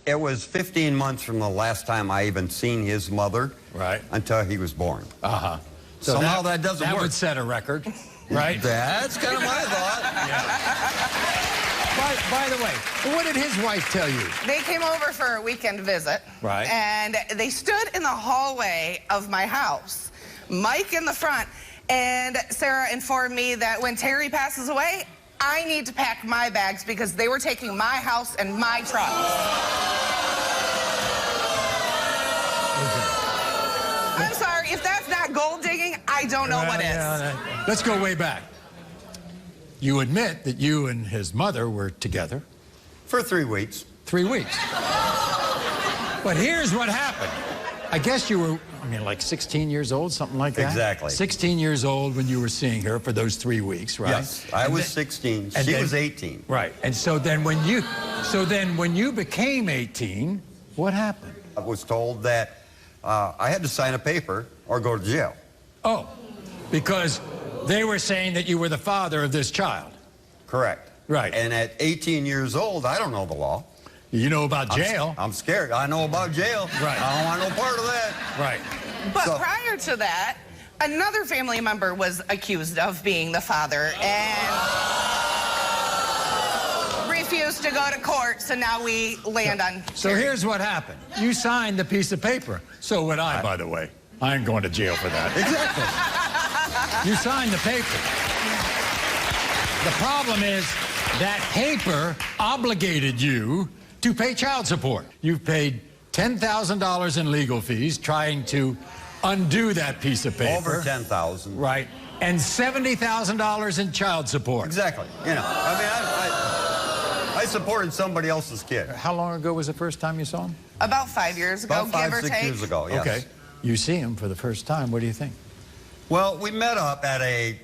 It was 15 months from the last time I even seen his mother. Right. Until he was born. Uh-huh. So somehow that doesn't work. That would set a record, right? That's kind of my thought. Yeah. By the way, what did his wife tell you? They came over for a weekend visit. Right. And they stood in the hallway of my house, Mike in the front, and Sarah informed me that when Terry passes away, I need to pack my bags because they were taking my house and my truck. I'm sorry, if that's not gold digging, I don't know what is. Let's go way back. You admit that you and his mother were together? For 3 weeks. 3 weeks. But here's what happened. I guess you were, like 16 years old, something like that? Exactly. 16 years old when you were seeing her for those 3 weeks, right? Yes, I was 16. She was 18. Right. And so then when you became 18, what happened? I was told that I had to sign a paper or go to jail. Oh, because they were saying that you were the father of this child. Correct. Right. And at 18 years old, I don't know the law. You know about jail. I'm scared. I know about jail. Right. I don't want no part of that. Right. But prior to that, another family member was accused of being the father and refused to go to court, so now we land on So Terry. here's what happened. You signed the piece of paper. So would I, by the way. I ain't going to jail for that. Exactly. You signed the paper. The problem is that paper obligated you to pay child support. You've paid $10,000 in legal fees trying to undo that piece of paper. Over 10,000. Right. And $70,000 in child support. Exactly. You know, I supported somebody else's kid. How long ago was the first time you saw him? About 5 years ago, About 5, give or 6 take. years ago, yes. Okay. You see him for the first time. What do you think? Well, we met up at a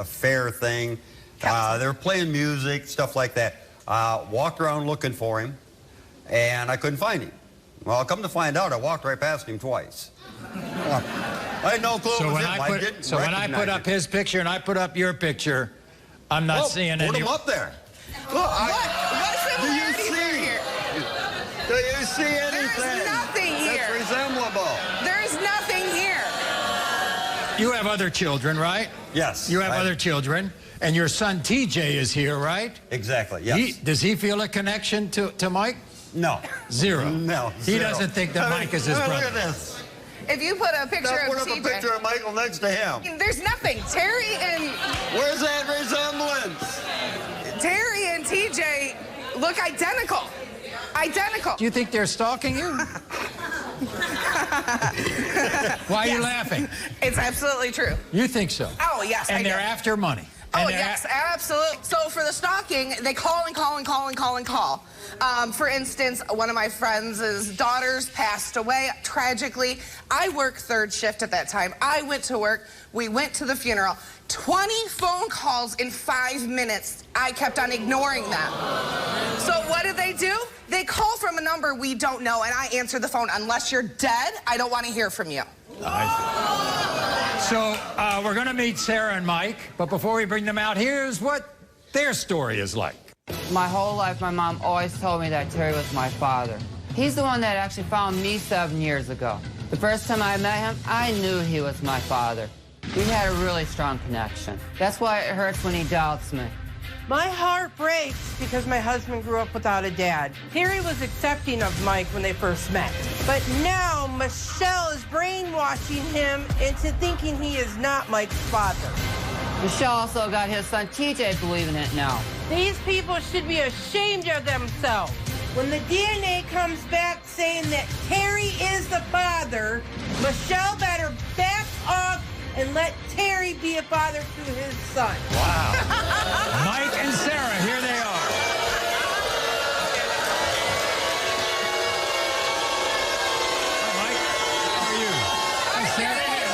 fair thing. They were playing music, stuff like that. Walked around looking for him, and I couldn't find him. Well, come to find out, I walked right past him twice. I had no clue it was him. So when I put up his picture and I put up your picture, I'm not seeing any. Put him up there. Look, What similarities are here? Do you see anything? There's nothing here. That's resemblable. There's nothing here. You have other children, right? Yes. You have other children, and your son TJ is here, right? Exactly, yes. Does he feel a connection to Mike? No. Zero. No. He doesn't think that Mike is his brother. Look at this. If you put a picture Now of put up TJ, a picture of Michael next to him. there's nothing. Terry and TJ look identical. Identical. Do you think they're stalking you? Why are you laughing? It's absolutely true. You think so? Oh, yes, And I they're do. after money. Oh, yes, absolutely. So for the stalking, they call and call and call and call and call. For instance, one of my friends' daughters passed away tragically. I worked third shift at that time. I went to work. We went to the funeral. 20 phone calls in 5 minutes. I kept on ignoring them. So what do? They call from a number we don't know, and I answer the phone. Unless you're dead, I don't want to hear from you. So we're going to meet Sarah and Mike, but before we bring them out, here's what their story is like. My whole life, my mom always told me that Terry was my father. He's the one that actually found me 7 years ago. The first time I met him, I knew he was my father. We had a really strong connection. That's why it hurts when he doubts me. My heart breaks because my husband grew up without a dad. Terry was accepting of Mike when they first met. But now Michelle is brainwashing him into thinking he is not Mike's father. Michelle also got his son TJ believing it now. These people should be ashamed of themselves. When the DNA comes back saying that Terry is the father, Michelle better back off and let Terry be a father to his son. Wow. Mike and Sarah, here they are. Hi, Mike. How are you? Hi, Sarah. Hey.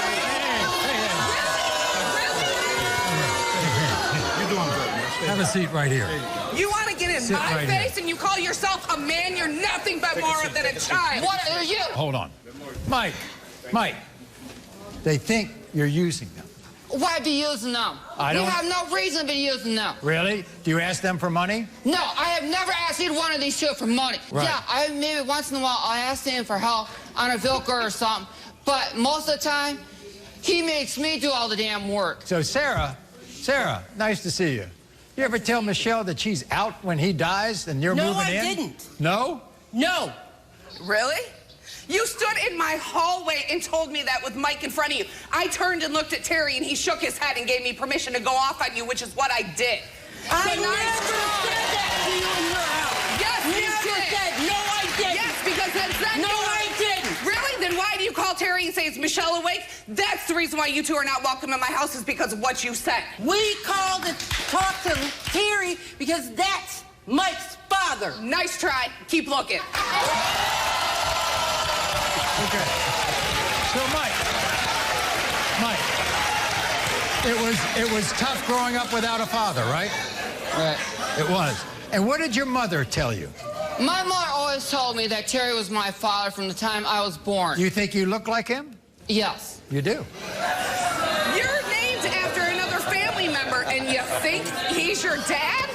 You're doing good, man. Have a seat right here. You want to get in my right face and you call yourself a man? You're nothing but more than a child. What are you? Hold on. Mike, they think you're using them. Why be using them? I don't- You have no reason to be using them. Really? Do you ask them for money? No, I have never asked either one of these two for money. Right. Yeah, maybe once in a while I ask him for help on a Vilker or something, but most of the time, he makes me do all the damn work. So, Sarah, nice to see you. You ever tell Michelle that she's out when he dies and you're No, moving in? I didn't. No? No. Really? You stood in my hallway and told me that with Mike in front of you. I turned and looked at Terry, and he shook his head and gave me permission to go off on you, which is what I did. I So never nice said try. that to you in your house. Yes, you Never did. said. No, I didn't. Yes, because then No, I didn't. Really? Then why do you call Terry and say, is Michelle awake? That's the reason why you two are not welcome in my house, is because of what you said. We called to talk to Terry because that's Mike's father. Nice try. Keep looking. Okay. So, Mike, it was tough growing up without a father, right? Right. It was. And what did your mother tell you? My mother always told me that Terry was my father from the time I was born. You think you look like him? Yes. You do. You're named after another family member, and you think he's your dad?